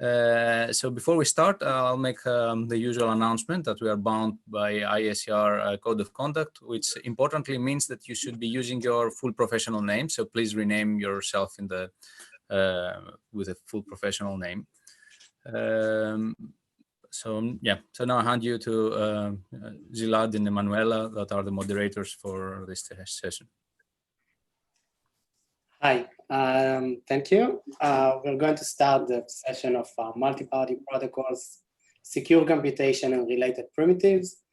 So before we start, I'll make the usual announcement that we are bound by ISER Code of Conduct, which importantly means that you should be using your full professional name. So please rename yourself in the with a full professional name. So now I hand you to Gilad and Emanuela, that are the moderators for this session. Hi, thank you. We're going to start the session of multi-party protocols, secure computation and related primitives.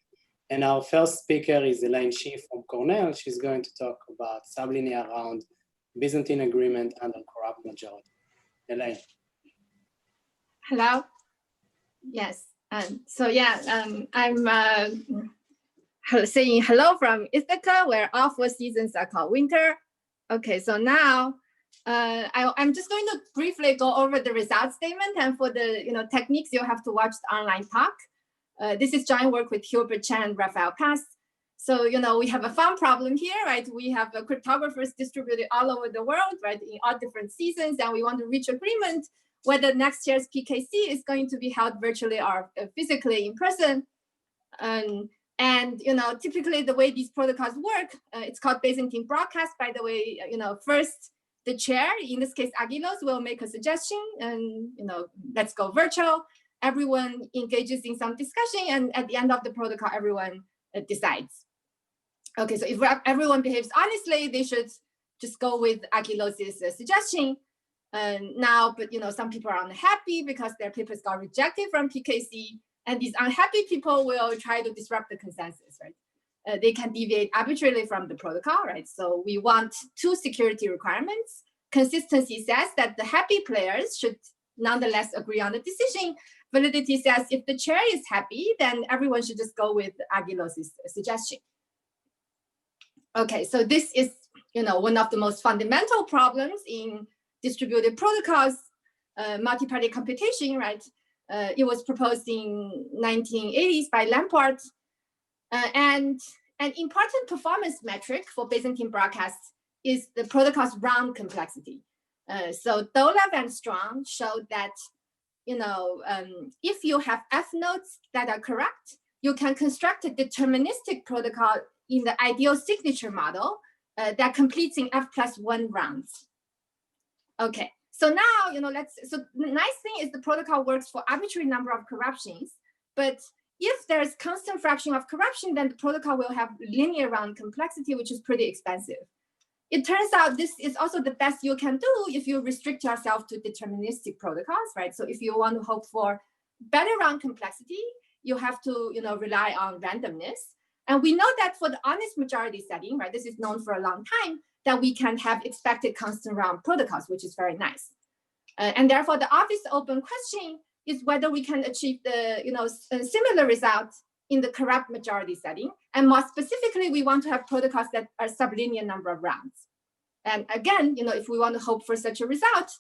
And our first speaker is Elaine Shih from Cornell. She's going to talk about sublinear round Byzantine agreement under corrupt majority. Elaine. Hello. Yes. I'm saying hello from Ithaca, where all 4 seasons are called winter. Okay, so now I'm just going to briefly go over the result statement, and for the techniques, you'll have to watch the online talk. This is joint work with Hubert Chen and Raphael Pass. So we have a fun problem here, right? We have cryptographers distributed all over the world, right, in all different seasons, and we want to reach agreement whether next year's PKC is going to be held virtually or physically in person. And typically the way these protocols work, it's called Byzantine broadcast. By the way, first the chair, in this case Agilos, will make a suggestion, and let's go virtual. Everyone engages in some discussion, and at the end of the protocol, everyone decides. Okay, so if everyone behaves honestly, they should just go with Agilos's suggestion. But some people are unhappy because their papers got rejected from PKC. And these unhappy people will try to disrupt the consensus, right? They can deviate arbitrarily from the protocol, right? So we want 2 security requirements. Consistency says that the happy players should nonetheless agree on the decision. Validity says if the chair is happy, then everyone should just go with Agilos's suggestion. Okay, so this is one of the most fundamental problems in distributed protocols, multi-party computation, right? It was proposed in 1980s by Lamport. And an important performance metric for Byzantine broadcasts is the protocol's round complexity. So Dolev and Strong showed that, if you have F nodes that are correct, you can construct a deterministic protocol in the ideal signature model that completes in F+1 rounds. Okay. So now, so the nice thing is the protocol works for arbitrary number of corruptions, but if there's constant fraction of corruption, then the protocol will have linear round complexity, which is pretty expensive. It turns out this is also the best you can do if you restrict yourself to deterministic protocols, right? So if you want to hope for better round complexity, you have to, rely on randomness. And we know that for the honest majority setting, right, this is known for a long time, that we can have expected constant round protocols, which is very nice. And therefore, the obvious open question is whether we can achieve the similar results in the corrupt majority setting. And more specifically, we want to have protocols that are sublinear number of rounds. And again, if we want to hope for such a result,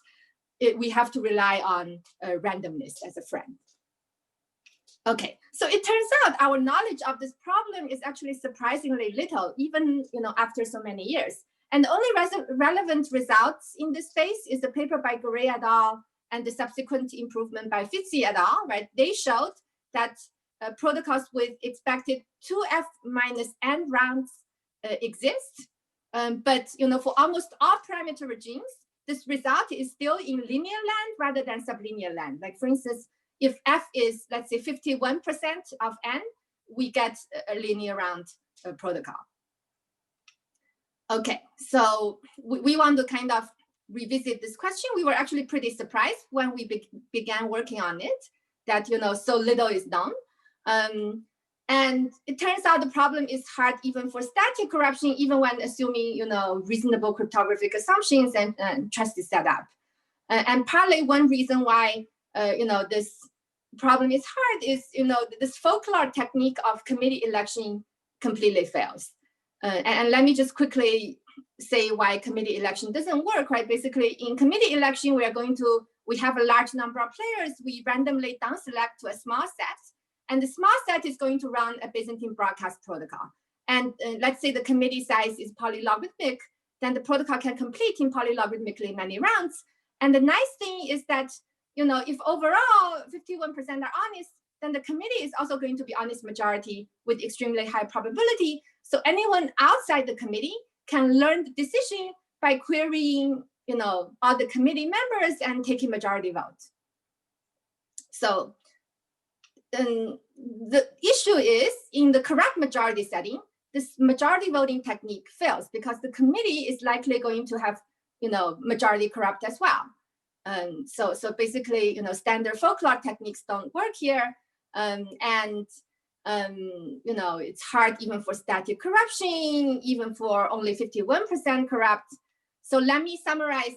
we have to rely on randomness as a friend. Okay, so it turns out our knowledge of this problem is actually surprisingly little, even after so many years. And the only relevant results in this space is a paper by Gray et al. And the subsequent improvement by Fitzy et al. Right? They showed that protocols with expected 2f minus n rounds exist. But for almost all parameter regimes, this result is still in linear land rather than sublinear land. Like for instance, if f is, let's say, 51% of n, we get a linear round protocol. Okay, so we want to kind of revisit this question. We were actually pretty surprised when we began working on it that so little is done. And it turns out the problem is hard even for static corruption, even when assuming reasonable cryptographic assumptions and trust is set up. And partly one reason why this problem is hard is this folklore technique of committee election completely fails. And let me just quickly say why committee election doesn't work, right? Basically, in committee election, we have a large number of players. We randomly down select to a small set, and the small set is going to run a Byzantine broadcast protocol. And let's say the committee size is polylogarithmic, then the protocol can complete in polylogarithmically many rounds. And the nice thing is that if overall 51% are honest, then the committee is also going to be honest majority with extremely high probability. So anyone outside the committee can learn the decision by querying, all the committee members and taking majority vote. So then the issue is in the correct majority setting, this majority voting technique fails because the committee is likely going to have, majority corrupt as well. So basically, standard folklore techniques don't work here. It's hard even for static corruption, even for only 51% corrupt. So let me summarize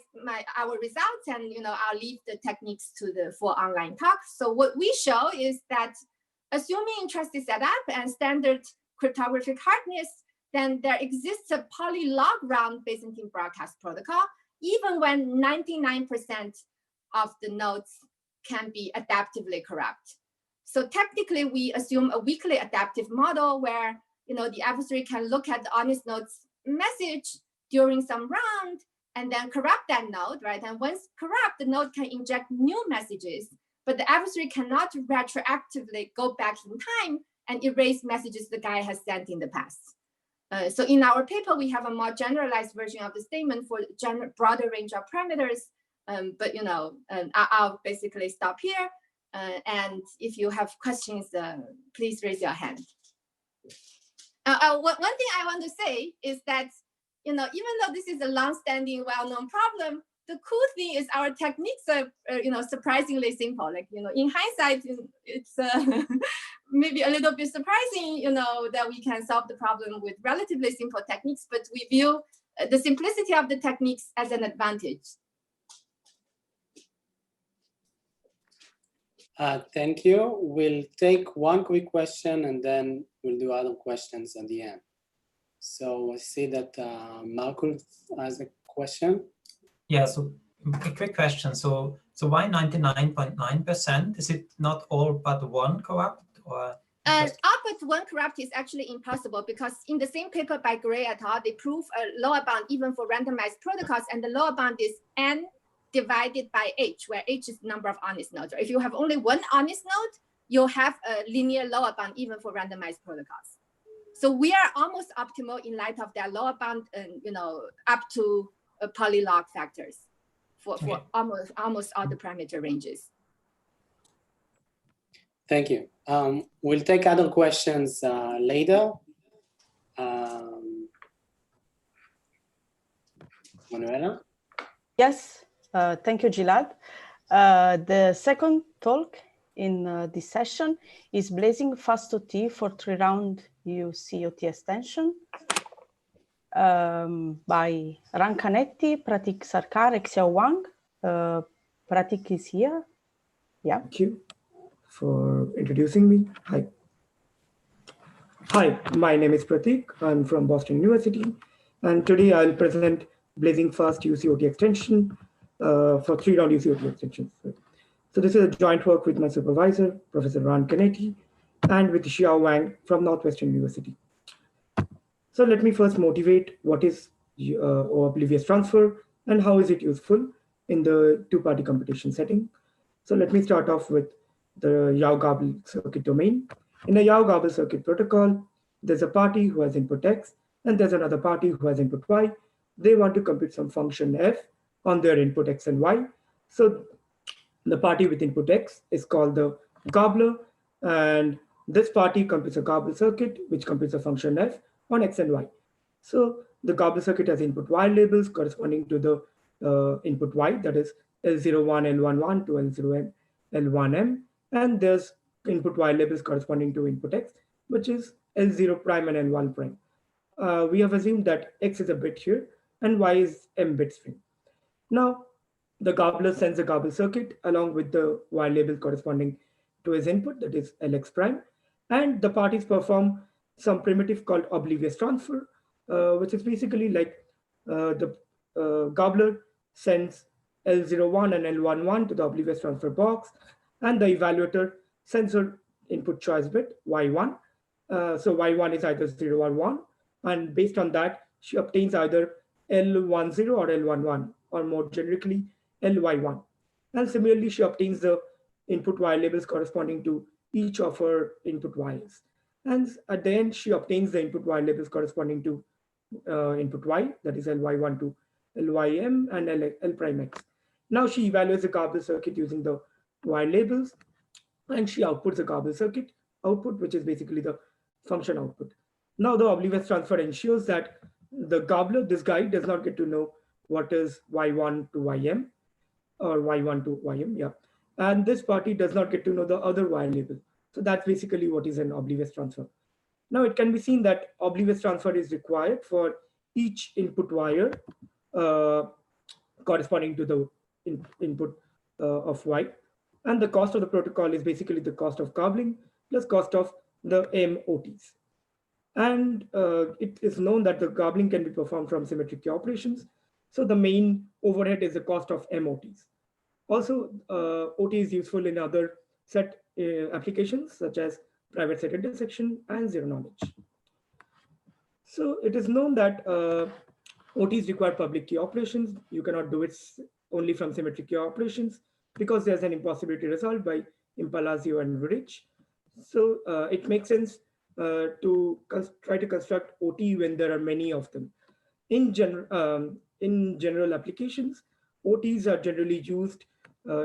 our results, and I'll leave the techniques for online talk. So what we show is that assuming trusted setup and standard cryptographic hardness, then there exists a polylog round Byzantine broadcast protocol, even when 99% of the nodes can be adaptively corrupt. So technically, we assume a weakly adaptive model where the adversary can look at the honest node's message during some round and then corrupt that node, right? And once corrupt, the node can inject new messages, but the adversary cannot retroactively go back in time and erase messages the guy has sent in the past. So in our paper, we have a more generalized version of the statement for broader range of parameters. But I'll basically stop here. And if you have questions, please raise your hand. One thing I want to say is that, even though this is a long-standing, well-known problem, the cool thing is our techniques are, surprisingly simple. Like, in hindsight, it's maybe a little bit surprising, that we can solve the problem with relatively simple techniques, but we view the simplicity of the techniques as an advantage. Thank you. We'll take one quick question and then we'll do other questions at the end. So I see that Marcus has a question. Yeah, so a quick question. So why 99.9%? Is it not all but one corrupt? Or all but one corrupt is actually impossible, because in the same paper by Gray et al., they prove a lower bound even for randomized protocols, and the lower bound is n divided by h, where h is the number of honest nodes. If you have only one honest node, you'll have a linear lower bound even for randomized protocols. So we are almost optimal in light of that lower bound, and up to polylog factors for almost all the parameter ranges. Thank you. We'll take other questions later. Manuela? Yes. Thank you, Gilad. The second talk in this session is Blazing Fast OT for 3-round UCOT extension by Ran Canetti, Pratik Sarkar, Xiao Wang. Pratik is here. Yeah. Thank you for introducing me. Hi. Hi, my name is Pratik. I'm from Boston University, and today I'll present Blazing Fast UCOT extension for 3-round UCOT extensions. So this is a joint work with my supervisor, Professor Ran Canetti, and with Xiao Wang from Northwestern University. So let me first motivate what is oblivious transfer and how is it useful in the two-party computation setting. So let me start off with the Yao-Gabel circuit domain. In a Yao-Gabel circuit protocol, there's a party who has input X, and there's another party who has input Y. They want to compute some function F on their input X and Y. So the party with input X is called the Gabler, and this party computes a Gabel circuit, which computes a function F on X and Y. So the Gabel circuit has input Y labels corresponding to the input Y, that is L01, L11 to L0M, L1M, and there's input Y labels corresponding to input X, which is L0 prime and L1 prime. We have assumed that X is a bit here and Y is M bit string. Now, the Gabler sends a Gabel circuit along with the Y label corresponding to his input, that is Lx prime, and the parties perform some primitive called oblivious transfer, which is basically like the Gabler sends L01 and L11 to the oblivious transfer box, and the evaluator sends her input choice bit Y1. So Y1 is either 0 or 1, and based on that, she obtains either L10 or L11, or more generically, LY1. And similarly, she obtains the input Y labels corresponding to each of her input Ys. And at the end, she obtains the input Y labels corresponding to input Y, that is Ly1 to Lym and L prime X. Now she evaluates the garbled circuit using the Y labels, and she outputs the garbled circuit output, which is basically the function output. Now the oblivious transfer ensures that the garbler, this guy, does not get to know what is Y1 to Ym or Y1 to Ym, yeah. And this party does not get to know the other Y label. So that's basically what is an oblivious transfer. Now it can be seen that oblivious transfer is required for each input wire corresponding to the input of Y. And the cost of the protocol is basically the cost of garbling plus cost of the MOTs. And it is known that the garbling can be performed from symmetric key operations. So the main overhead is the cost of MOTs. Also, OT is useful in other set applications such as private set intersection and zero knowledge. So it is known that OTs require public key operations. You cannot do it only from symmetric key operations because there's an impossibility resolved by Impalazzo and Virich. So it makes sense to try to construct OT when there are many of them. In general applications, OTs are generally used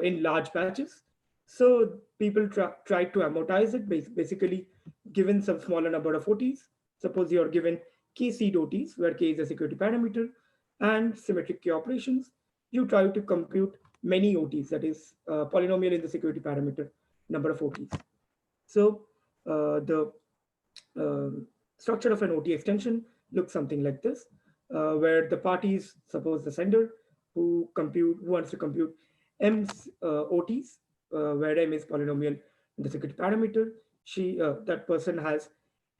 in large batches. So people try to amortize it, basically given some smaller number of OTs. Suppose you are given K seed OTs, where K is a security parameter, and symmetric key operations. You try to compute many OTs, that is polynomial in the security parameter number of OTs. So the structure of an OT extension looks something like this, where the parties, suppose the sender, who wants to compute M's OTs, where M is polynomial in the security parameter. That person has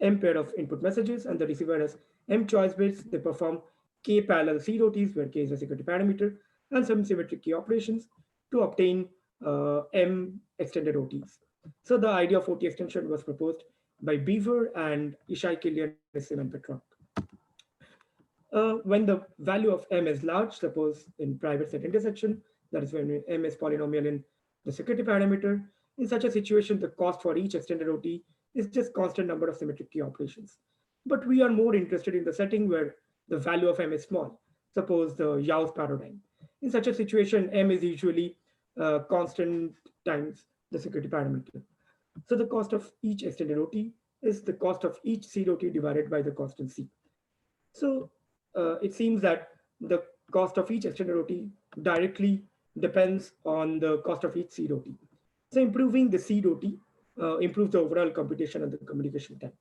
M pair of input messages, and the receiver has M choice bits. They perform K parallel seed OTs, where K is a security parameter, and some symmetric key operations to obtain M extended OTs. So the idea of OT extension was proposed by Beaver and Ishai, Killian, Nissim, and Petrarch. When the value of M is large, suppose in private set intersection, that is when M is polynomial in the security parameter, in such a situation, the cost for each extended OT is just constant number of symmetric key operations. But we are more interested in the setting where the value of M is small, suppose the Yau's paradigm. In such a situation, M is usually constant times the security parameter. So the cost of each extended OT is the cost of each seed OT divided by the constant C. So it seems that the cost of each extended OT directly depends on the cost of each seed OT. So improving the seed OT improves the overall computation and the communication time.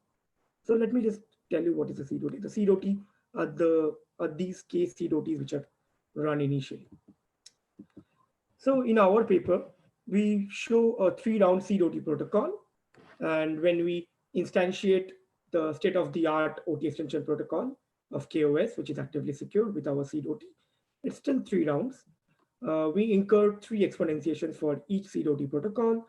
So let me just tell you what is the seed OT. The seed OT are these K seed OTs which are run initially. So in our paper, we show a 3-round seed OT protocol. And when we instantiate the state-of-the-art OT extension protocol of KOS, which is actively secured with our seed OT, it's still 3 rounds. We incur 3 exponentiations for each seed OT protocol.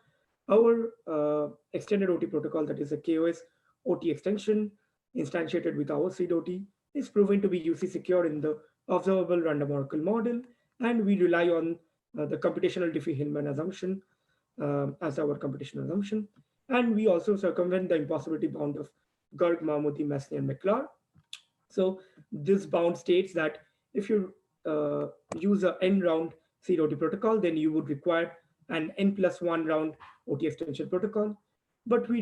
Our extended OT protocol, that is a KOS OT extension instantiated with our seed OT, is proven to be UC secure in the observable random oracle model. And we rely on the computational Diffie-Hellman assumption as our computational assumption. And we also circumvent the impossibility bound of Gerg, Mahmoudi, Masni, and McLeod. So this bound states that if you use an n-round seed OT protocol, then you would require an n+1 round OT extension protocol. But we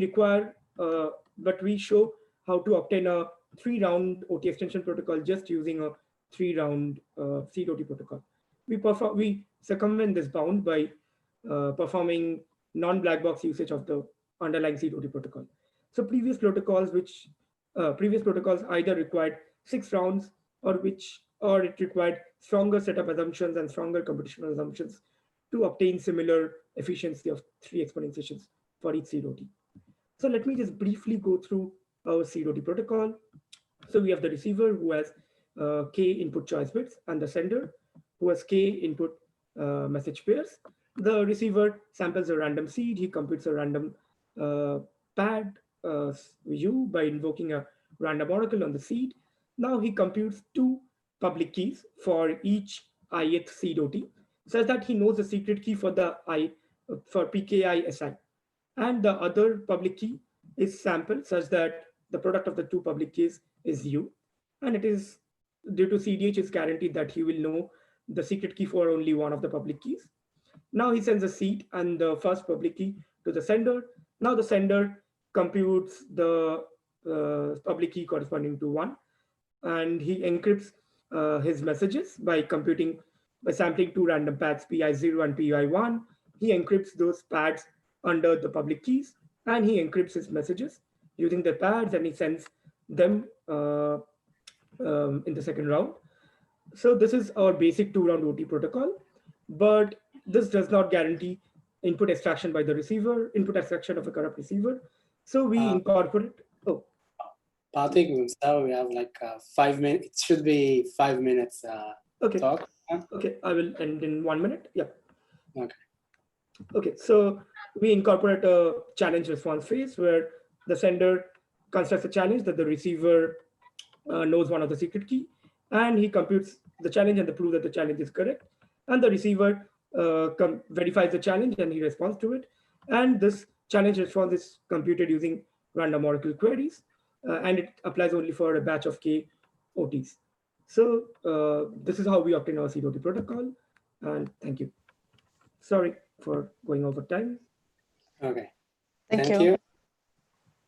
show how to obtain a 3-round OT extension protocol just using a 3-round seed OT protocol. We circumvent this bound by performing non-black box usage of the underlying seed OT protocol. So previous protocols either required 6 rounds or it required stronger setup assumptions and stronger computational assumptions to obtain similar efficiency of 3 exponentiations for each seed OT. So let me just briefly go through our seed OT protocol. So we have the receiver who has K input choice bits and the sender who has K input message pairs. The receiver samples a random seed. He computes a random pad U by invoking a random oracle on the seed. Now he computes 2 public keys for each ith seed OT. such that he knows the secret key for the for PKI-SI. And the other public key is sample, such that the product of the two public keys is U. And it is due to CDH is guaranteed that he will know the secret key for only one of the public keys. Now he sends a seed and the first public key to the sender. Now the sender computes the public key corresponding to 1, and he encrypts his messages by sampling two random pads PI0 and PI1. He encrypts those pads under the public keys, and he encrypts his messages using the pads, and he sends them in the second round. So this is our basic 2-round OT protocol, but this does not guarantee input extraction by the receiver, input extraction of a corrupt receiver. So we incorporate. Oh, Patrick, we have like 5 minutes. It should be 5 minutes. Okay. Talk. Okay, I will end in 1 minute. Yeah. Okay. Okay, so we incorporate a challenge response phase where the sender constructs a challenge that the receiver knows one of the secret key, and he computes the challenge and the proof that the challenge is correct. And the receiver verifies the challenge and he responds to it. And this challenge response is computed using random oracle queries, and it applies only for a batch of K OTs. So this is how we obtain our seed OT protocol. And thank you. Sorry for going over time. Okay. Thank you.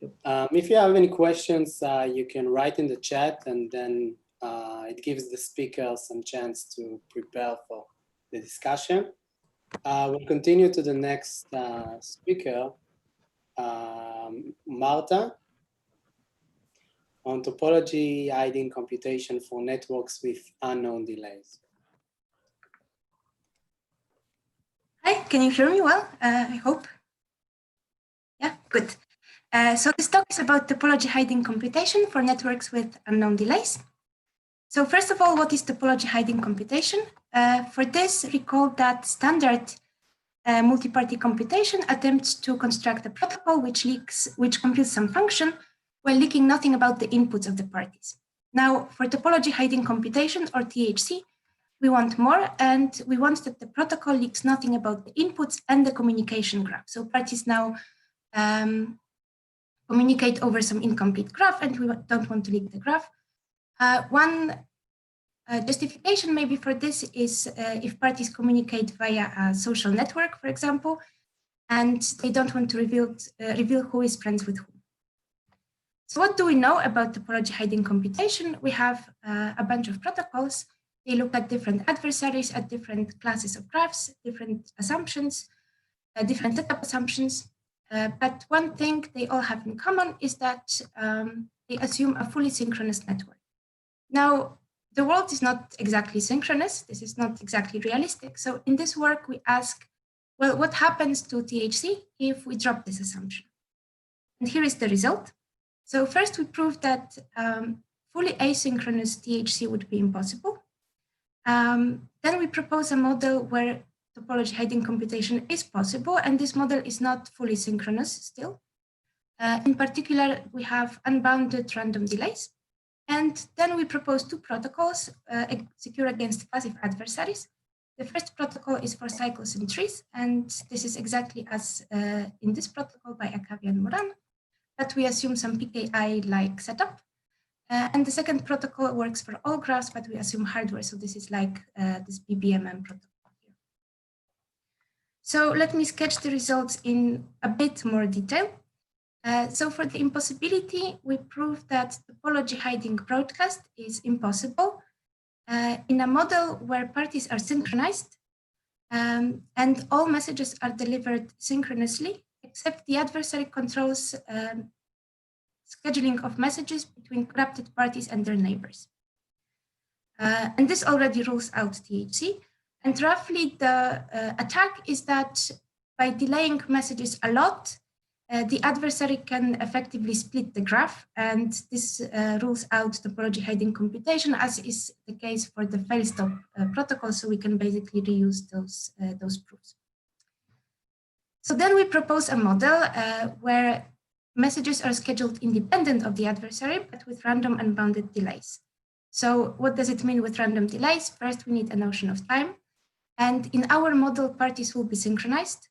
If you have any questions, you can write in the chat, and then it gives the speaker some chance to prepare for the discussion. We'll continue to the next speaker, Marta, on topology-hiding computation for networks with unknown delays. Hi, can you hear me well? I hope. Yeah, good. So this talk is about topology-hiding computation for networks with unknown delays. So first of all, what is topology-hiding computation? For this, recall that standard multi-party computation attempts to construct a protocol which computes some function while leaking nothing about the inputs of the parties. Now, for topology-hiding computation, or THC, we want more, and we want that the protocol leaks nothing about the inputs and the communication graph. So parties now communicate over some incomplete graph, and we don't want to leak the graph. One justification maybe for this is if parties communicate via a social network, for example, and they don't want to reveal who is friends with whom. So what do we know about topology-hiding computation? We have a bunch of protocols. They look at different adversaries, at different classes of graphs, different assumptions, different setup assumptions. But one thing they all have in common is that they assume a fully synchronous network. Now, the world is not exactly synchronous. This is not exactly realistic. So in this work, we ask, well, what happens to THC if we drop this assumption? And here is the result. So first, we prove that fully asynchronous THC would be impossible. Then we propose a model where topology-hiding computation is possible, and this model is not fully synchronous still. In particular, we have unbounded random delays. And then we propose two protocols secure against passive adversaries. The first protocol is for cycles and trees, and this is exactly as in this protocol by Akavi and Moran, but we assume some PKI-like setup. And the second protocol works for all graphs, but we assume hardware. So this is like this BBMM protocol here. So let me sketch the results in a bit more detail. So for the impossibility, we prove that topology-hiding broadcast is impossible in a model where parties are synchronized and all messages are delivered synchronously, except the adversary controls scheduling of messages between corrupted parties and their neighbors. And this already rules out THC. And roughly the attack is that by delaying messages a lot, the adversary can effectively split the graph, and this rules out topology-hiding computation, as is the case for the fail-stop protocol, so we can basically reuse those proofs. So then we propose a model where messages are scheduled independent of the adversary, but with random unbounded delays. So what does it mean with random delays? First, we need a notion of time. And in our model, parties will be synchronized.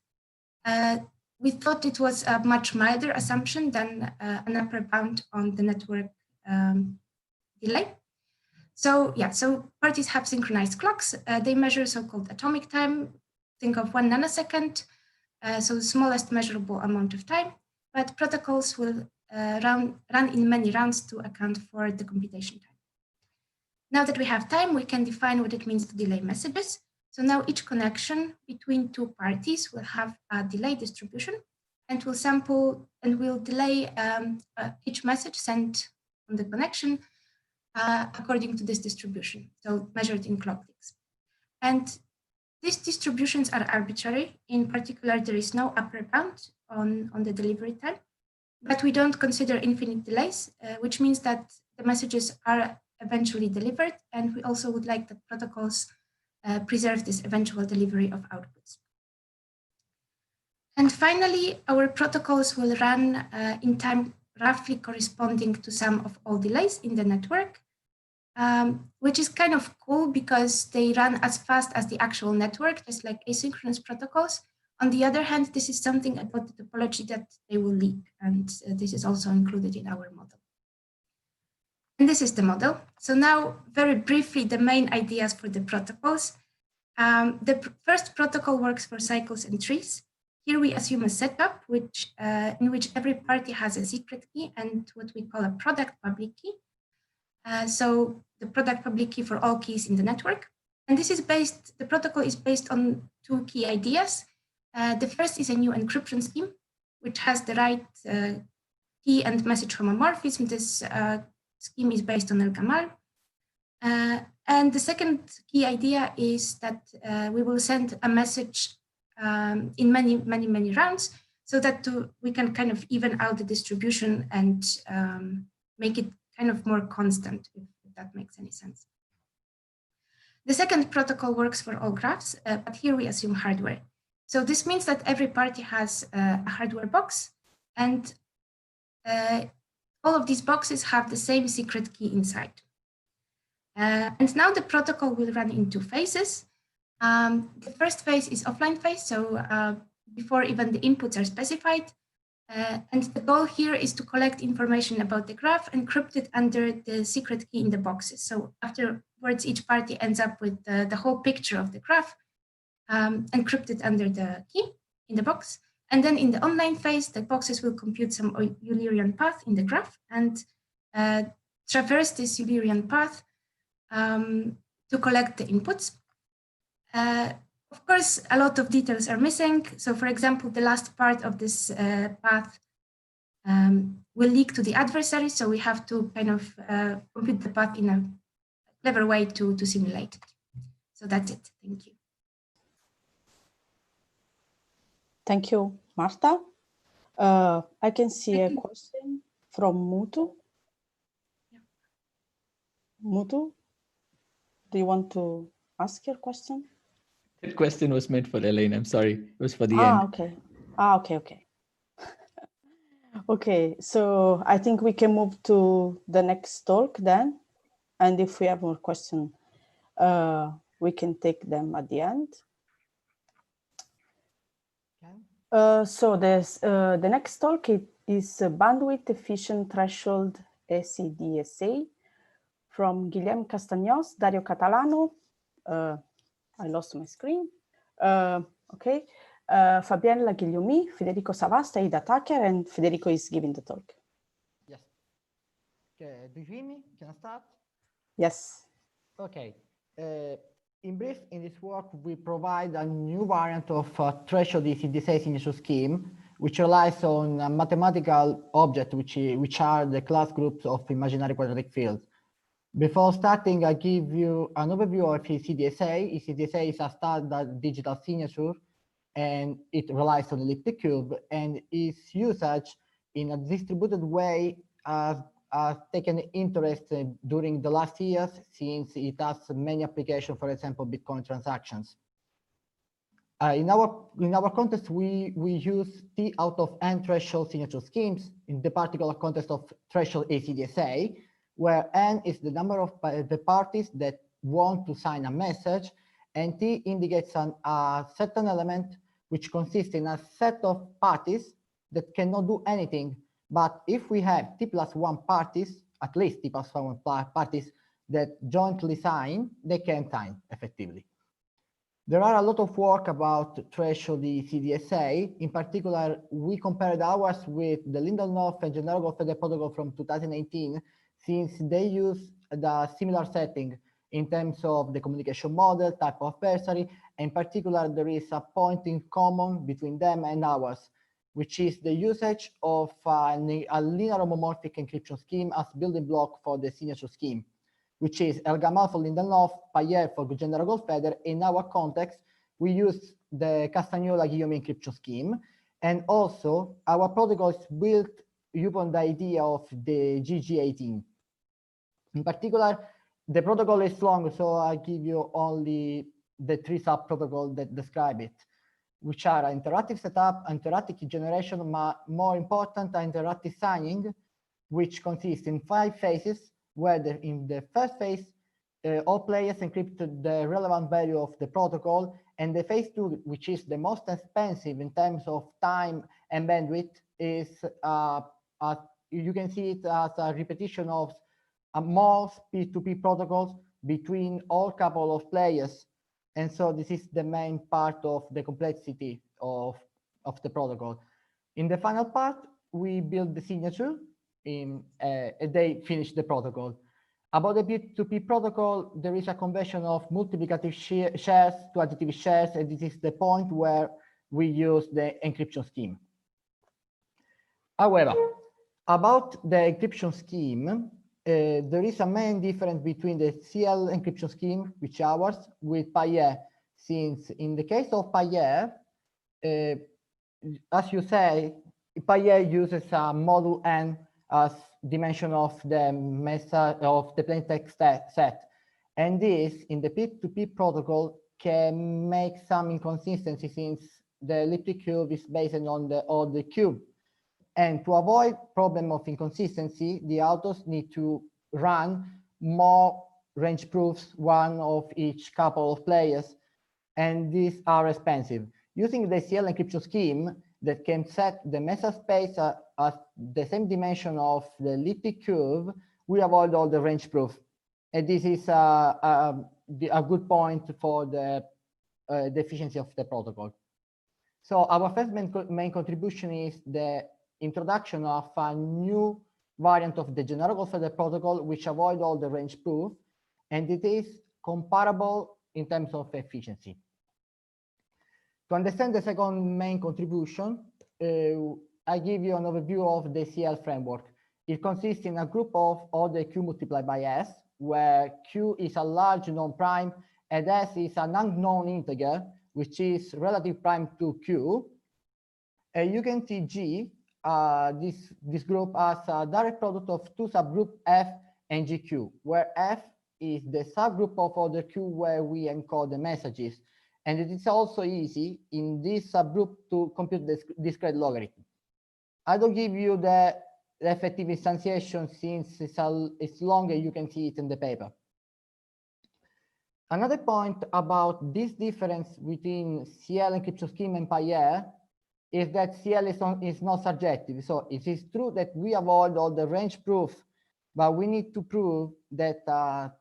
We thought it was a much milder assumption than an upper bound on the network delay. So yeah, so parties have synchronized clocks. They measure so-called atomic time. Think of 1 nanosecond, so the smallest measurable amount of time. But protocols will run in many rounds to account for the computation time. Now that we have time, we can define what it means to delay messages. So now each connection between two parties will have a delay distribution, and will sample and will delay each message sent on the connection according to this distribution, so measured in clock ticks. And these distributions are arbitrary. In particular, there is no upper bound on the delivery time, but we don't consider infinite delays, which means that the messages are eventually delivered, and we also would like that protocols preserve this eventual delivery of outputs. And finally, our protocols will run in time roughly corresponding to sum of all delays in the network, which is kind of cool because they run as fast as the actual network, just like asynchronous protocols. On the other hand, this is something about the topology that they will leak, and this is also included in our model. And this is the model. So now, very briefly, the main ideas for the protocols. The first protocol works for cycles and trees. Here we assume a setup in which every party has a secret key and what we call a product public key. So the product public key for all keys in the network. And this is the protocol is based on two key ideas. The first is a new encryption scheme, which has the right key and message homomorphism. This scheme is based on El-Gamal. And the second key idea is that we will send a message in many rounds so that we can kind of even out the distribution and make it kind of more constant, if that makes any sense. The second protocol works for all graphs, but here we assume hardware. So this means that every party has a hardware box, and all of these boxes have the same secret key inside. And now the protocol will run in two phases. The first phase is offline phase, so before even the inputs are specified. And the goal here is to collect information about the graph encrypted under the secret key in the boxes. So afterwards, each party ends up with the whole picture of the graph encrypted under the key in the box. And then in the online phase, the boxes will compute some Eulerian path in the graph and traverse this Eulerian path to collect the inputs. Of course, a lot of details are missing. So for example, the last part of this path will leak to the adversary. So we have to kind of compute the path in a clever way to simulate it. So that's it. Thank you. Thank you, Marta. I can see a question from Mutu. Yeah. Mutu, do you want to ask your question? That question was meant for Elaine. I'm sorry. It was for the end. Okay. Okay. Okay, so I think we can move to the next talk then. And if we have more questions, we can take them at the end. So the next talk is bandwidth efficient threshold ECDSA from Guillem Castaños, Dario Catalano. I lost my screen. Okay. Fabienne Laguillaumy, Federico Savasta, Ida Tucker, and Federico is giving the talk. Yes. Okay. Do you hear me? Can I start? Yes. Okay. In brief, in this work, we provide a new variant of threshold ECDSA signature scheme, which relies on a mathematical object, which are the class groups of imaginary quadratic fields. Before starting, I give you an overview of ECDSA. ECDSA is a standard digital signature, and it relies on elliptic cube, and its usage in a distributed way has taken interest during the last years, since it has many applications, for example, Bitcoin transactions. In our context, we use T out of N threshold signature schemes in the particular context of threshold ECDSA, where N is the number of the parties that want to sign a message, and T indicates a certain element which consists in a set of parties that cannot do anything. But if we have T plus 1 parties, at least T plus 1 parties that jointly sign, they can sign effectively. There are a lot of work about threshold ECDSA. In particular, we compared ours with the Lindelof and Gennaro-Goldfeder protocol from 2018, since they use the similar setting in terms of the communication model, type of adversary. In particular, there is a point in common between them and ours, which is the usage of a linear homomorphic encryption scheme as building block for the signature scheme, which is Elgamal for Lindelof, Payet for Gennaro-Goldfeder. In our context, we use the Castagnola-Guillaume encryption scheme. And also, our protocol is built upon the idea of the GG18. In particular, the protocol is long, so I give you only the 3 sub-protocols that describe it, which are interactive setup, interactive generation, but more important, interactive signing, which consists in 5 phases, where in the first phase, all players encrypt the relevant value of the protocol, and the phase 2, which is the most expensive in terms of time and bandwidth, is you can see it as a repetition of most P2P protocols between all couple of players. And so this is the main part of the complexity of the protocol. In the final part, we build the signature and they finish the protocol. About the P2P protocol, there is a conversion of multiplicative shares to additive shares, and this is the point where we use the encryption scheme. However, about the encryption scheme, there is a main difference between the CL encryption scheme, which ours, with Payet, since in the case of Payet, as you say, Payet uses a module N as dimension of the message of the plaintext set, and this in the P2P protocol can make some inconsistency since the elliptic cube is based on the cube. And to avoid problem of inconsistency, the authors need to run more range proofs, one of each couple of players, and these are expensive. Using the CL encryption scheme that can set the message space as the same dimension of the elliptic cube, we avoid all the range proof. And this is a good point for the efficiency of the protocol. So our first main contribution is the introduction of a new variant of the Gennaro-Goldfeder protocol, which avoid all the range proof, and it is comparable in terms of efficiency. To understand the second main contribution, I give you an overview of the CL framework. It consists in a group of all the Q multiplied by S, where Q is a large non-prime and S is an unknown integer, which is relative prime to Q. You can see G, this group as a direct product of 2 subgroup F and GQ, where F is the subgroup of other Q where we encode the messages. And it is also easy in this subgroup to compute the discrete logarithm. I don't give you the effective instantiation since it's longer, you can see it in the paper. Another point about this difference between CL encryption scheme and Payet is that CL is not surjective. So it is true that we avoid all the range proof, but we need to prove that a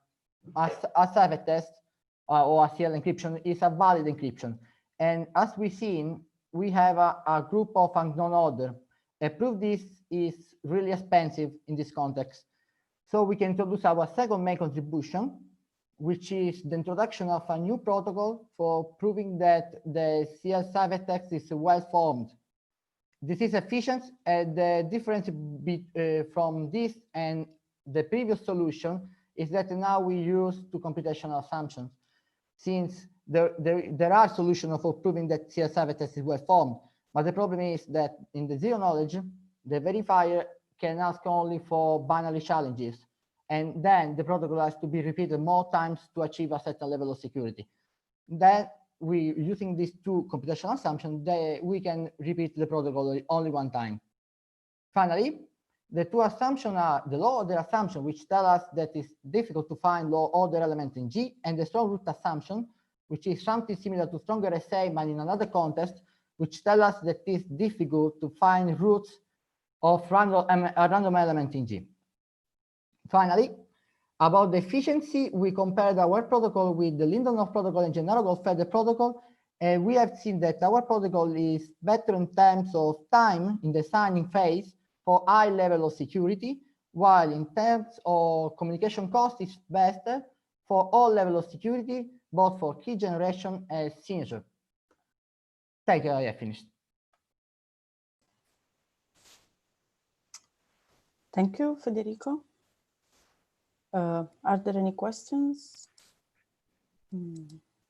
cipher test or a CL encryption is a valid encryption. And as we've seen, we have a group of unknown order. A proof this is really expensive in this context. So we can introduce our second main contribution, which is the introduction of a new protocol for proving that the CL ciphertext is well formed. This is efficient, and the difference from this and the previous solution is that now we use 2 computational assumptions, since there are solutions for proving that CL ciphertext is well formed. But the problem is that in the zero knowledge, the verifier can ask only for binary challenges. And then the protocol has to be repeated more times to achieve a certain level of security. Then using these 2 computational assumptions, we can repeat the protocol only one time. Finally, the 2 assumptions are the low order assumption, which tell us that it's difficult to find low order element in G, and the strong root assumption, which is something similar to stronger SA, but in another context, which tell us that it's difficult to find roots of a random element in G. Finally, about the efficiency, we compared our protocol with the Lindenhoff protocol and Gennaro Goldfeder protocol, and we have seen that our protocol is better in terms of time in the signing phase for high level of security, while in terms of communication cost, it's better for all levels of security, both for key generation and signature. Thank you, I have finished. Thank you, Federico. Are there any questions?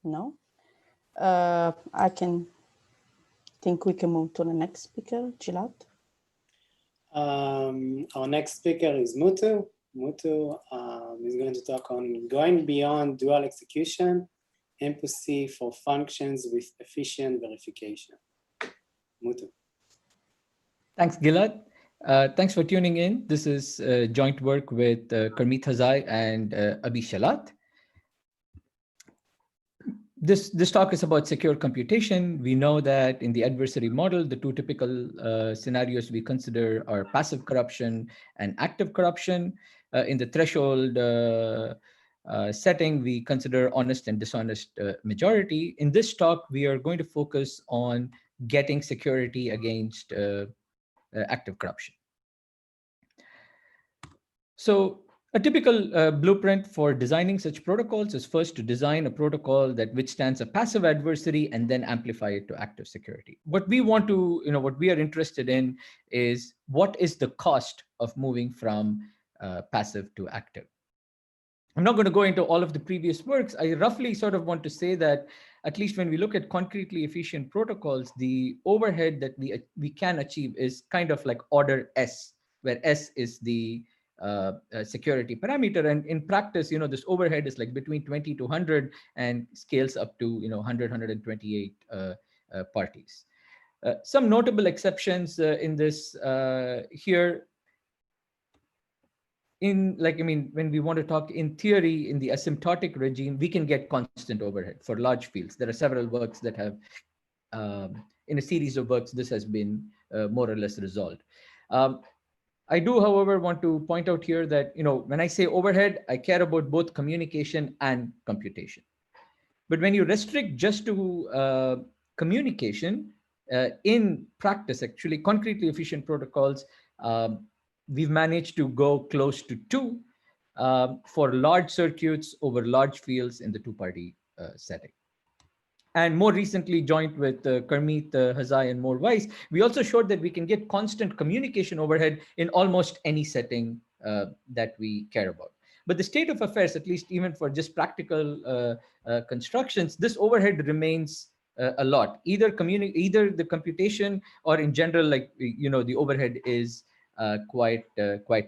No. I think we can move to the next speaker, Gilad. Our next speaker is Mutu. Mutu is going to talk on going beyond dual execution, MPC for functions with efficient verification. Mutu. Thanks, Gilad. Thanks for tuning in. This is joint work with Kermit Hazai and Abi Shalat. This talk is about secure computation. We know that in the adversary model, the two typical scenarios we consider are passive corruption and active corruption. In the threshold setting, we consider honest and dishonest majority. In this talk, we are going to focus on getting security against active corruption. So a typical blueprint for designing such protocols is first to design a protocol that withstands a passive adversary and then amplify it to active security. What we want to, what we are interested in is what is the cost of moving from passive to active. I'm not going to go into all of the previous works. I roughly sort of want to say that at least when we look at concretely efficient protocols, the overhead that we can achieve is kind of like order S, where S is the security parameter. And in practice, this overhead is like between 20 to 100 and scales up to 100, 128 parties. Some notable exceptions in this here. When we want to talk in theory, in the asymptotic regime, we can get constant overhead for large fields. There are several works that have, in a series of works, this has been more or less resolved. I do, however, want to point out here that, when I say overhead, I care about both communication and computation. But when you restrict just to communication, in practice, actually, concretely efficient protocols, we've managed to go close to 2 for large circuits over large fields in the two-party setting. And more recently, joint with Kermit Hazai and More Weiss, we also showed that we can get constant communication overhead in almost any setting that we care about. But the state of affairs, at least even for just practical constructions, this overhead remains a lot. Either the computation or in general, the overhead is quite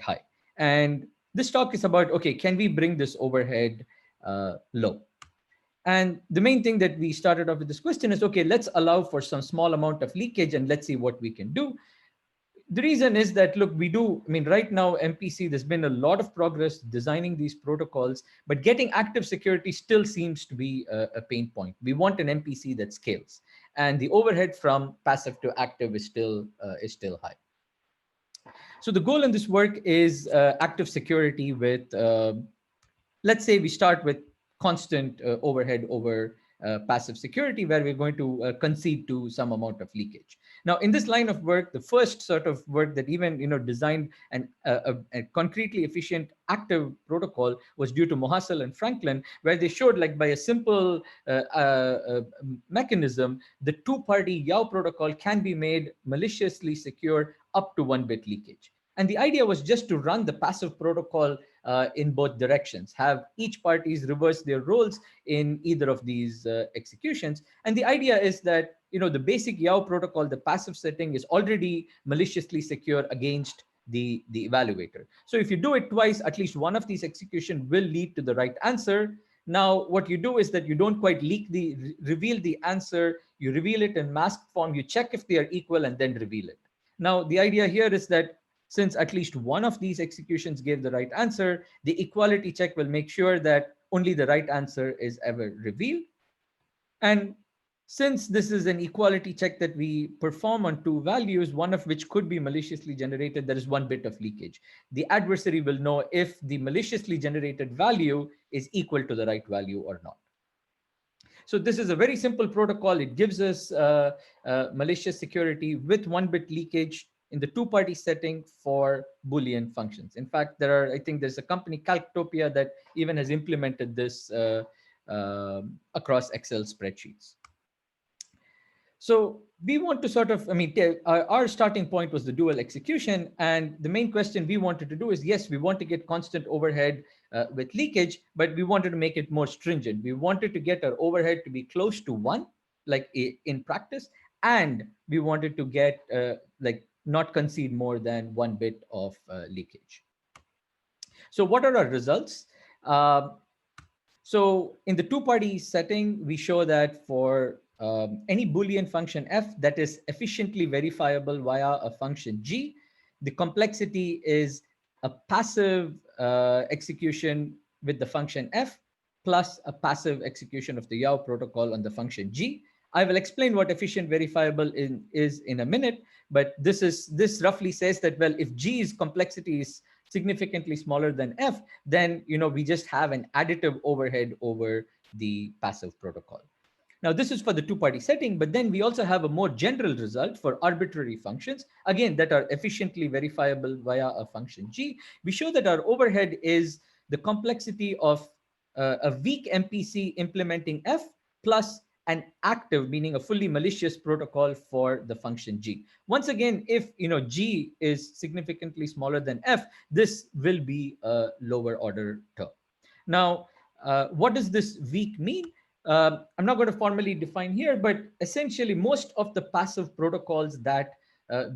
high. And this talk is about, okay, can we bring this overhead low? And the main thing that we started off with this question is, okay, let's allow for some small amount of leakage and let's see what we can do. The reason is that, look, right now, MPC, there's been a lot of progress designing these protocols, but getting active security still seems to be a pain point. We want an MPC that scales, and the overhead from passive to active is still high. So the goal in this work is active security with, let's say we start with constant overhead over passive security, where we're going to concede to some amount of leakage. Now, in this line of work, the first sort of work that even designed a concretely efficient active protocol was due to Mohassel and Franklin, where they showed, like, by a simple mechanism, the two-party YAO protocol can be made maliciously secure up to 1-bit leakage. And the idea was just to run the passive protocol in both directions, have each parties reverse their roles in either of these executions. And the idea is that, the basic YAO protocol, the passive setting, is already maliciously secure against the evaluator. So if you do it twice, at least one of these executions will lead to the right answer. Now, what you do is that you don't quite reveal the answer, you reveal it in masked form, you check if they are equal and then reveal it. Now, the idea here is that since at least one of these executions gave the right answer, the equality check will make sure that only the right answer is ever revealed. And since this is an equality check that we perform on two values, one of which could be maliciously generated, there is 1 bit of leakage. The adversary will know if the maliciously generated value is equal to the right value or not. So this is a very simple protocol. It gives us malicious security with 1 bit leakage in the two-party setting for Boolean functions. In fact, I think there's a company, Calctopia, that even has implemented this across Excel spreadsheets. So we want to sort of, our starting point was the dual execution. And the main question we wanted to do is, yes, we want to get constant overhead with leakage, but we wanted to make it more stringent. We wanted to get our overhead to be close to 1, like in practice. And we wanted to get, not concede more than 1 bit of leakage. So what are our results? So in the two-party setting, we show that for any Boolean function f that is efficiently verifiable via a function g, the complexity is a passive execution with the function f plus a passive execution of the YAO protocol on the function g. I will explain what efficient verifiable is in a minute, but this roughly says that, well, if g's complexity is significantly smaller than f, then we just have an additive overhead over the passive protocol. Now, this is for the two-party setting, but then we also have a more general result for arbitrary functions, again, that are efficiently verifiable via a function g. We show that our overhead is the complexity of a weak MPC implementing f plus an active, meaning a fully malicious protocol for the function g. Once again, if g is significantly smaller than f, this will be a lower order term. Now, what does this weak mean? I'm not going to formally define here, but essentially most of the passive protocols that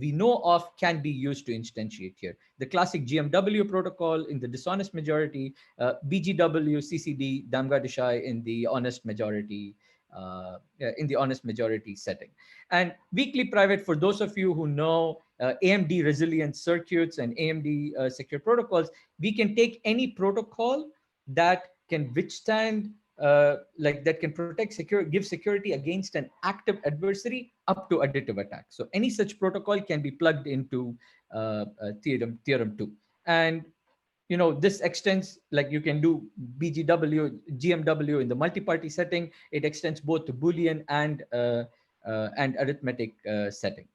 we know of can be used to instantiate here. The classic GMW protocol in the dishonest majority, BGW, CCD, Damga-Deshai in the honest majority setting. And weakly private, for those of you who know AMD resilient circuits and AMD secure protocols, we can take any protocol that can withstand that can protect give security against an active adversary up to additive attack. So any such protocol can be plugged into theorem 2. And this extends, like you can do BGW, GMW in the multi-party setting. It extends both to Boolean and arithmetic setting.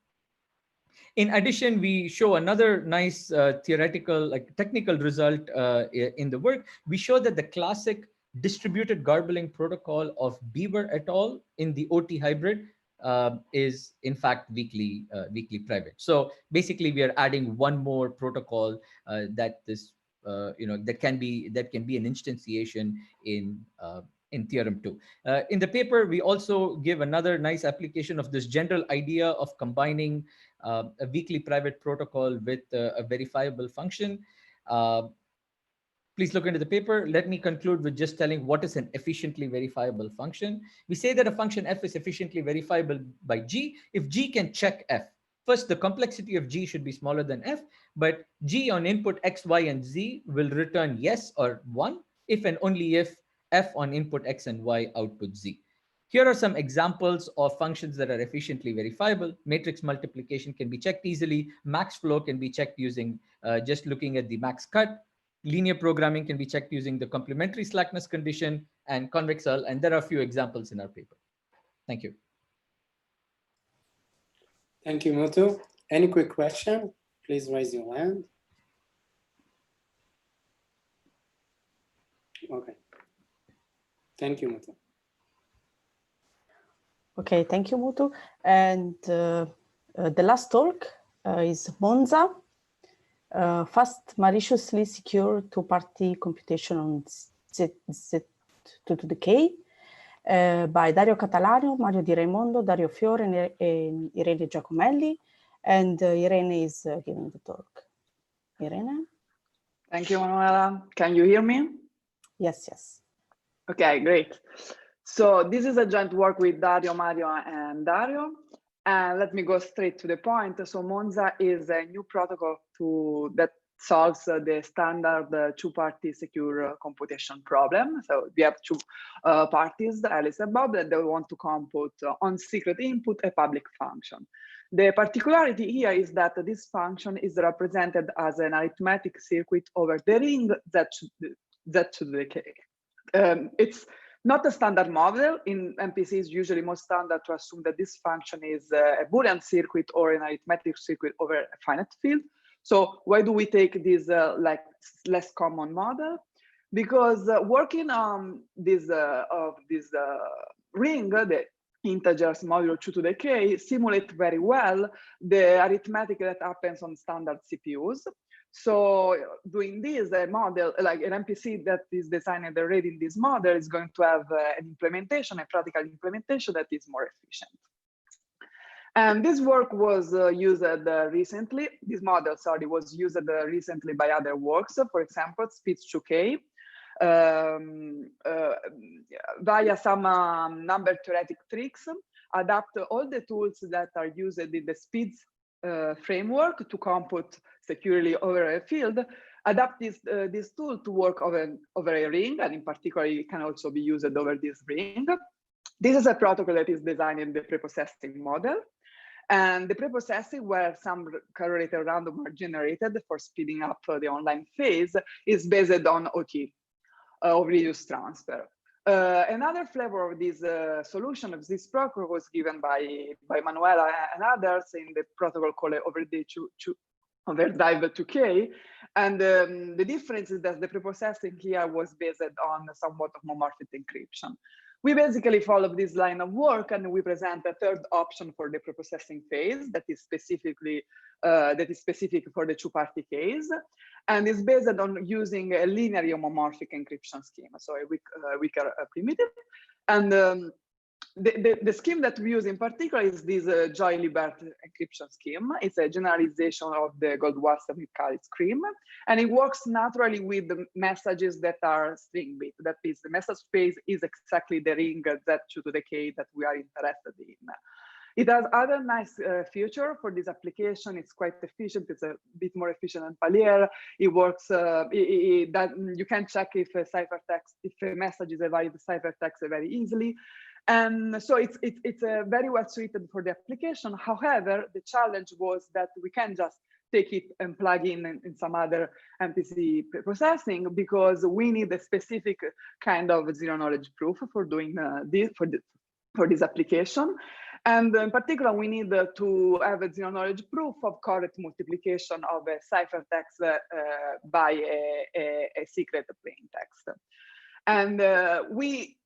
In addition, we show another nice theoretical, technical result in the work. We show that the classic distributed garbling protocol of Beaver et al. In the OT hybrid is in fact weakly private. So basically, we are adding one more protocol that can be an instantiation in theorem 2. In the paper, we also give another nice application of this general idea of combining a weakly private protocol with a verifiable function. Please look into the paper. Let me conclude with just telling what is an efficiently verifiable function. We say that a function f is efficiently verifiable by g if g can check f. First, the complexity of g should be smaller than f, but g on input x, y, and z will return yes or 1 if and only if f on input x and y output z. Here are some examples of functions that are efficiently verifiable. Matrix multiplication can be checked easily. Max flow can be checked using just looking at the max cut. Linear programming can be checked using the complementary slackness condition and convex hull. And there are a few examples in our paper. Thank you. Thank you, Muthu. Any quick question? Please raise your hand. Okay. Thank you, Muthu. Okay, thank you, Muthu. And the last talk is Monza. Fast, maliciously secure two-party computation on Z2 to the K by Dario Catalano, Mario Di Raimondo, Dario Fiore, and Irene Giacomelli. And Irene is giving the talk. Irene? Thank you, Manuela. Can you hear me? Yes, yes. Okay, great. So this is a joint work with Dario, Mario, and Dario. And let me go straight to the point. So Monza is a new protocol that solves the standard two-party secure computation problem. So we have two parties, Alice and Bob, that they want to compute on secret input a public function. The particularity here is that this function is represented as an arithmetic circuit over the ring Z to the K. It's not a standard model. In MPC, it's usually more standard to assume that this function is a Boolean circuit or an arithmetic circuit over a finite field. So why do we take this like less common model? Because working on this ring, the integers modulo 2 to the k, simulate very well the arithmetic that happens on standard CPUs. So doing this, a model like an MPC that is designed already in this model is going to have an implementation, a practical implementation that is more efficient. And this work was used recently. This model, sorry, was used recently by other works. For example, Speech2K, via some number theoretic tricks, adapt all the tools that are used in the speeds framework to compute securely over a field, adapt this tool to work over a ring, and in particular, it can also be used over this ring. This is a protocol that is designed in the preprocessing model. And the preprocessing, where some correlated random are generated for speeding up the online phase, is based on OT, of reduced transfer. Another flavor of this solution of this protocol was given by Manuela and others in the protocol called Overdrive 2K. And the difference is that the preprocessing here was based on somewhat of homomorphic encryption. We basically follow this line of work, and we present a third option for the preprocessing phase that is specific for the two-party case, and is based on using a linear homomorphic encryption scheme, so a weaker primitive. And the scheme that we use in particular is this Joy-Libert encryption scheme. It's a generalization of the Goldwasser-Mikhail scheme, and it works naturally with the messages that are string bit. That is, the message space is exactly the ring Z2 to the K that we are interested in. It has other nice feature for this application. It's quite efficient. It's a bit more efficient than Palier. It works. That you can check if a ciphertext, if a message is a valid ciphertext very easily. And so it's very well suited for the application. However, the challenge was that we can't just take it and plug in some other MPC processing, because we need a specific kind of zero knowledge proof for doing this for this application. And in particular, we need to have a zero knowledge proof of correct multiplication of a ciphertext by a secret plain text. And the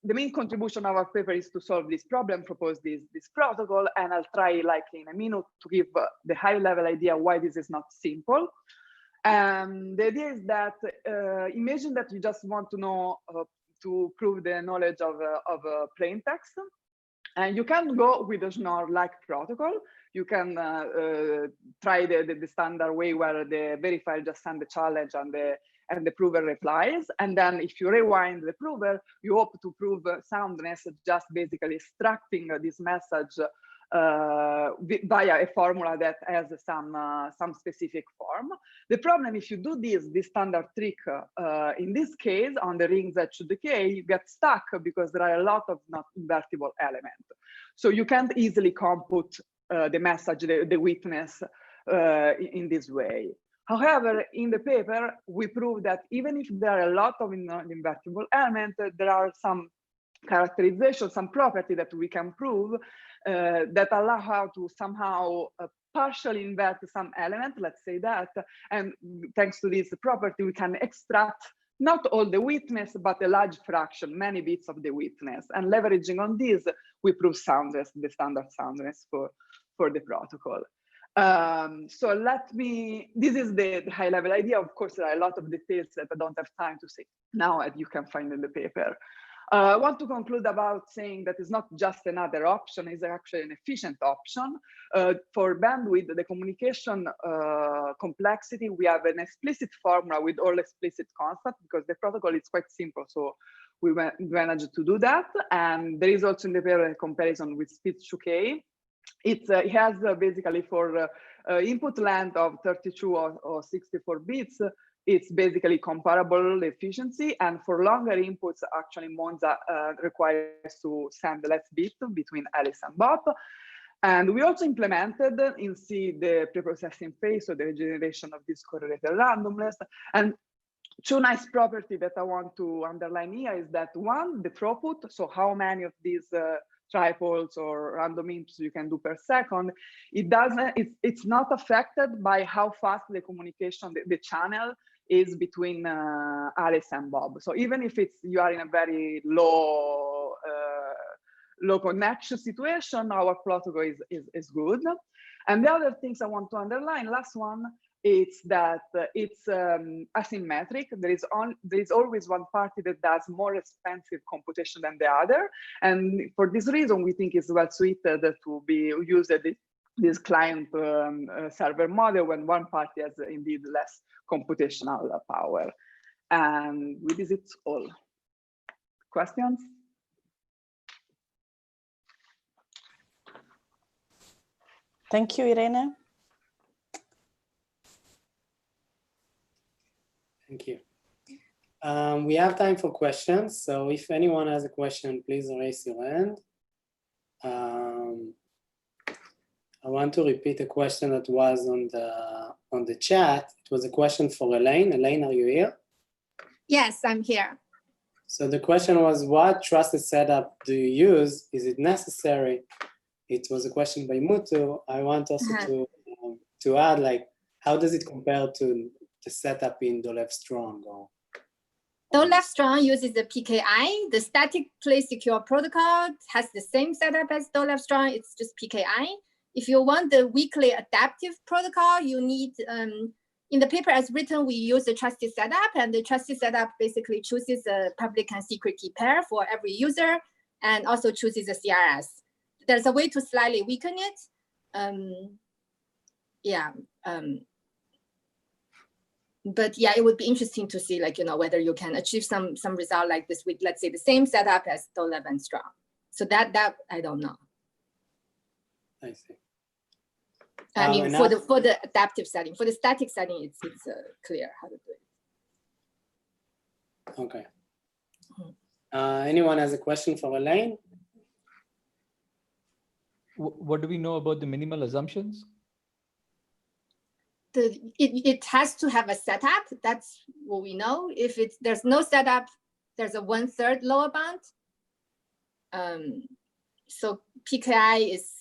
main contribution of our paper is to solve this problem, propose this protocol, and I'll try, like in a minute, to give the high-level idea why this is not simple. The idea is that imagine that you just want to know to prove the knowledge of plain text, and you can go with a Schnorr-like protocol. You can try the standard way where the verifier just sends the challenge and the prover replies. And then if you rewind the prover, you hope to prove soundness, just basically extracting this message via a formula that has some specific form. The problem, if you do this standard trick, in this case, on the ring Z to the K, you get stuck because there are a lot of not invertible elements. So you can't easily compute the message, the witness in this way. However, in the paper, we prove that even if there are a lot of invertible elements, there are some characterization, some property that we can prove that allow how to somehow partially invert some element, let's say that. And thanks to this property, we can extract not all the witness, but a large fraction, many bits of the witness. And leveraging on this, we prove soundness, the standard soundness for the protocol. So this is the high level idea. Of course, there are a lot of details that I don't have time to say now, and you can find in the paper. I want to conclude about saying that it's not just another option, it's actually an efficient option. For bandwidth, the communication complexity, we have an explicit formula with all explicit constants because the protocol is quite simple. So we managed to do that. And there is also in the paper a comparison with Speech2K. It has basically for input length of 32 or 64 bits, it's basically comparable efficiency. And for longer inputs, actually Monza requires to send less bits between Alice and Bob. And we also implemented in C the preprocessing phase, so the generation of this correlated randomness. And two nice properties that I want to underline here is that one, the throughput, so how many of these tripoles or random inputs you can do per second, it's not affected by how fast the communication, the channel is between Alice and Bob. So even if you are in a very low connection situation, our protocol is good. And the other things I want to underline, last one, it's that it's asymmetric. There is always one party that does more expensive computation than the other. And for this reason, we think it's well suited to be used at this client server model when one party has indeed less computational power. And with this, it's all. Questions? Thank you, Irene. Thank you. We have time for questions. So if anyone has a question, please raise your hand. I want to repeat a question that was on the chat. It was a question for Elaine. Elaine, are you here? Yes, I'm here. So the question was, what trusted setup do you use? Is it necessary? It was a question by Mutu. I want also to add, like, how does it compare to the setup in Dolev Strong? Dolev Strong uses the PKI. The statically secure protocol has the same setup as Dolev Strong. It's just PKI. If you want the weakly adaptive protocol, you need, in the paper as written, we use the trusted setup, and the trusted setup basically chooses a public and secret key pair for every user and also chooses a CRS. There's a way to slightly weaken it. But yeah, it would be interesting to see, like, whether you can achieve some result like this with, let's say, the same setup as Dolev and Strong. So that I don't know. I see. I mean, for the adaptive setting, for the static setting, it's clear how to do it. Okay. Anyone has a question for Elaine? What do we know about the minimal assumptions? It has to have a setup. That's what we know. If there's no setup, there's a 1/3 lower bound. So PKI is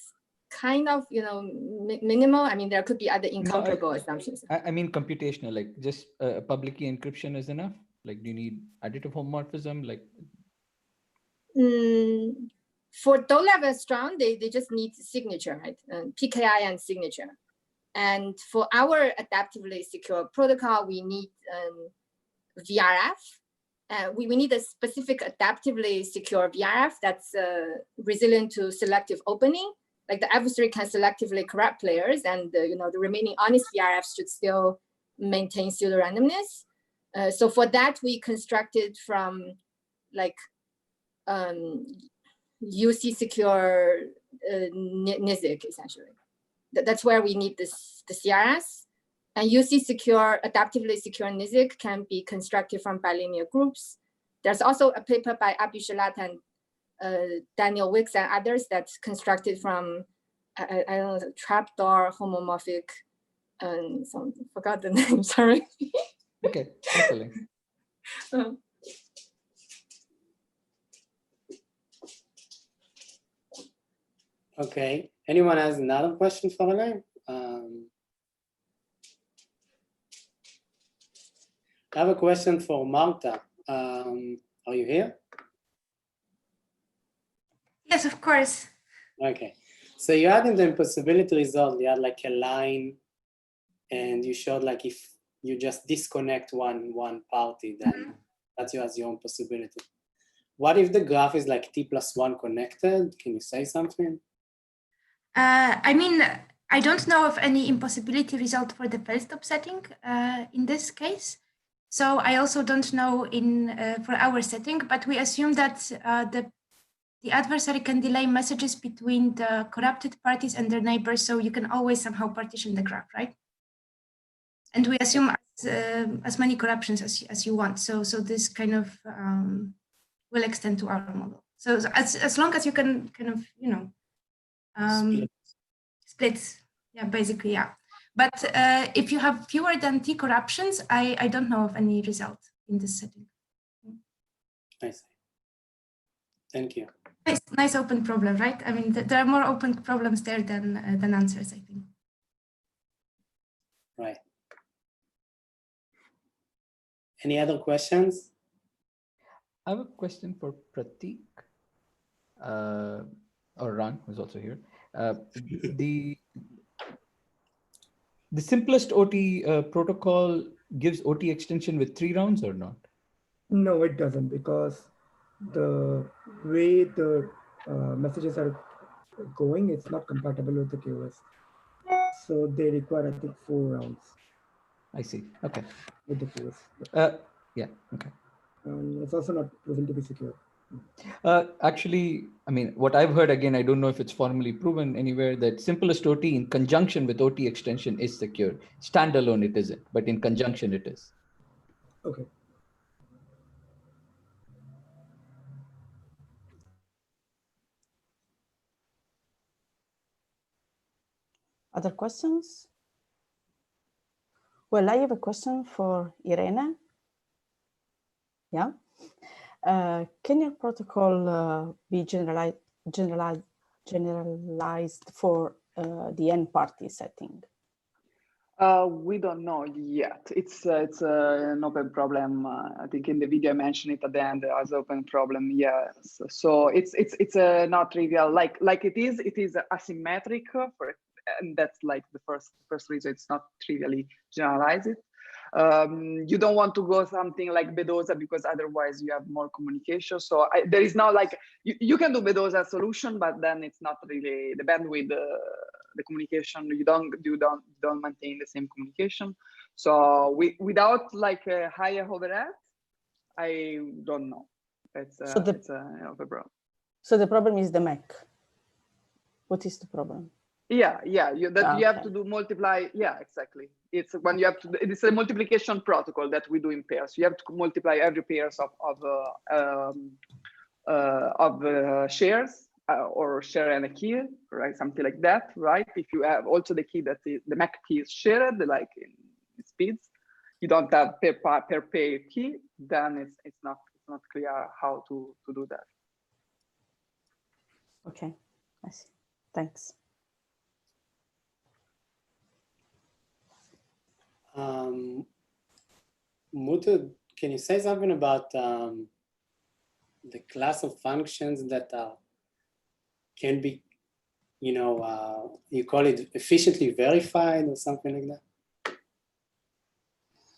kind of, minimal. I mean, there could be other incomparable assumptions. I mean, computational, like just public key encryption is enough? Like, do you need additive homomorphism? Like, for Dolev and Strong, they just need signature, right? PKI and signature. And for our adaptively secure protocol, we need VRF. We need a specific adaptively secure VRF that's resilient to selective opening. Like the adversary can selectively corrupt players, and the remaining honest VRFs should still maintain pseudo randomness. So for that, we constructed from like UC secure NIZIC essentially. That's where we need the CRS. And UC secure, adaptively secure NIZIC can be constructed from bilinear groups. There's also a paper by Abi Shalat and Daniel Wicks and others that's constructed from, I don't know, trapdoor homomorphic, forgot the name, sorry. Okay, definitely. Okay, anyone has another question for Elaine? I have a question for Marta. Are you here? Yes, of course. Okay, so you had in the impossibility result, you had like a line, and you showed like if you just disconnect one party, then that's you as your own possibility. What if the graph is like T+1 connected? Can you say something? I mean, I don't know of any impossibility result for the Bell-stop setting in this case. So I also don't know for our setting, but we assume that the the adversary can delay messages between the corrupted parties and their neighbors, so you can always somehow partition the graph, right? And we assume as many corruptions as you want. So this kind of will extend to our model. So as long as you can kind of, you know, splits, yeah, basically, yeah. But if you have fewer than T corruptions, I don't know of any result in this setting. I see. Thank you. Nice open problem, right? I mean, there are more open problems there than answers, I think. Right. Any other questions? I have a question for Pratik, or Ran, who's also here. The simplest OT protocol gives OT extension with 3 rounds or not? No, it doesn't, because the way the messages are going, it's not compatible with the QoS. So they require, I think, 4 rounds. I see. Okay. With the QoS. Yeah. Okay. It's also not proven to be secure. Actually, I mean, what I've heard, again, I don't know if it's formally proven anywhere, that simplest OT in conjunction with OT extension is secure. Standalone, it isn't, but in conjunction, it is. Okay. Other questions? Well, I have a question for Irene. Yeah. Can your protocol be generalized for the n-party setting? We don't know yet. It's an open problem. I think in the video I mentioned it at the end as open problem. Yes. So it's not trivial. Like it is asymmetric and that's like the first reason it's not trivially generalized. You don't want to go something like Bedoza because otherwise you have more communication. So there is not like you can do Bedoza solution, but then it's not really the bandwidth, the communication. You don't maintain the same communication. So without like a higher overhead, I don't know. It's a problem. So the problem is the MAC. What is the problem? Yeah, you have to do multiply. Yeah, exactly. It's when you have to. It's a multiplication protocol that we do in pairs. You have to multiply every pairs of shares or share and a key, right? Something like that, right? If you have also the key that the MAC key is shared, like in speeds, you don't have per pair key. Then it's not clear how to do that. Okay, I see. Thanks. Mutu, can you say something about the class of functions that can be, you call it efficiently verified or something like that?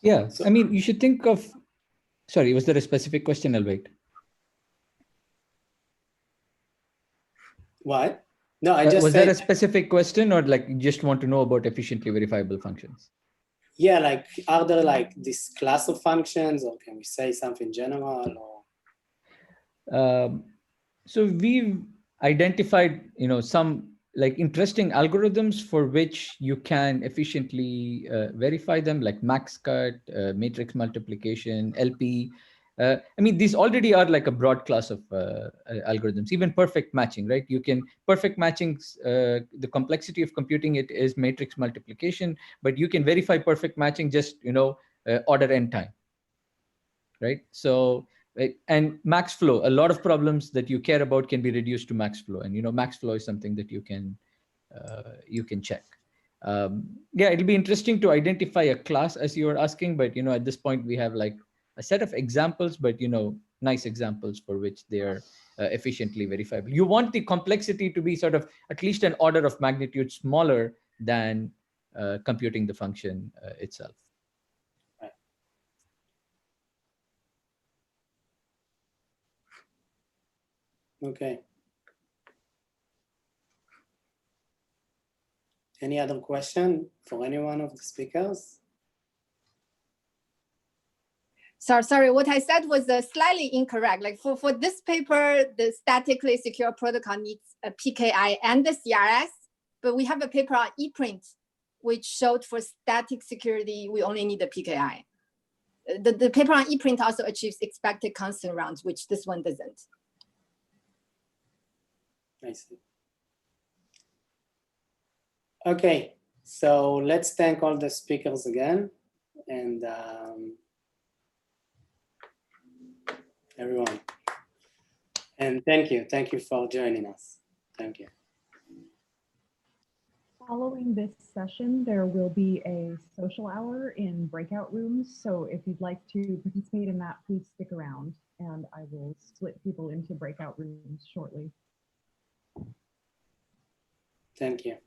Yeah, so, I mean, you should think of, sorry, was there a specific question? I'll wait. What? No, I just was there a specific question or like you just want to know about efficiently verifiable functions? Yeah, like are there like this class of functions, or can we say something general? Or so we've identified, some like interesting algorithms for which you can efficiently verify them, like max cut, matrix multiplication, LP. I mean, these already are like a broad class of algorithms, even perfect matching, right? You can perfect matching, the complexity of computing it is matrix multiplication, but you can verify perfect matching just, order n time, right? So, and max flow, a lot of problems that you care about can be reduced to max flow. And, max flow is something that you can check. Yeah, it'll be interesting to identify a class as you were asking, but, at this point we have like a set of examples, but, nice examples for which they're efficiently verifiable. You want the complexity to be sort of at least an order of magnitude smaller than computing the function itself. Right. Okay. Any other question for any one of the speakers? Sorry, what I said was slightly incorrect. Like for this paper, the statically secure protocol needs a PKI and the CRS, but we have a paper on ePrint, which showed for static security, we only need a PKI. The paper on ePrint also achieves expected constant rounds, which this one doesn't. I see. Okay, so let's thank all the speakers again, and everyone. And thank you for joining us. Thank you. Following this session, there will be a social hour in breakout rooms. So if you'd like to participate in that, please stick around, and I will split people into breakout rooms shortly. Thank you.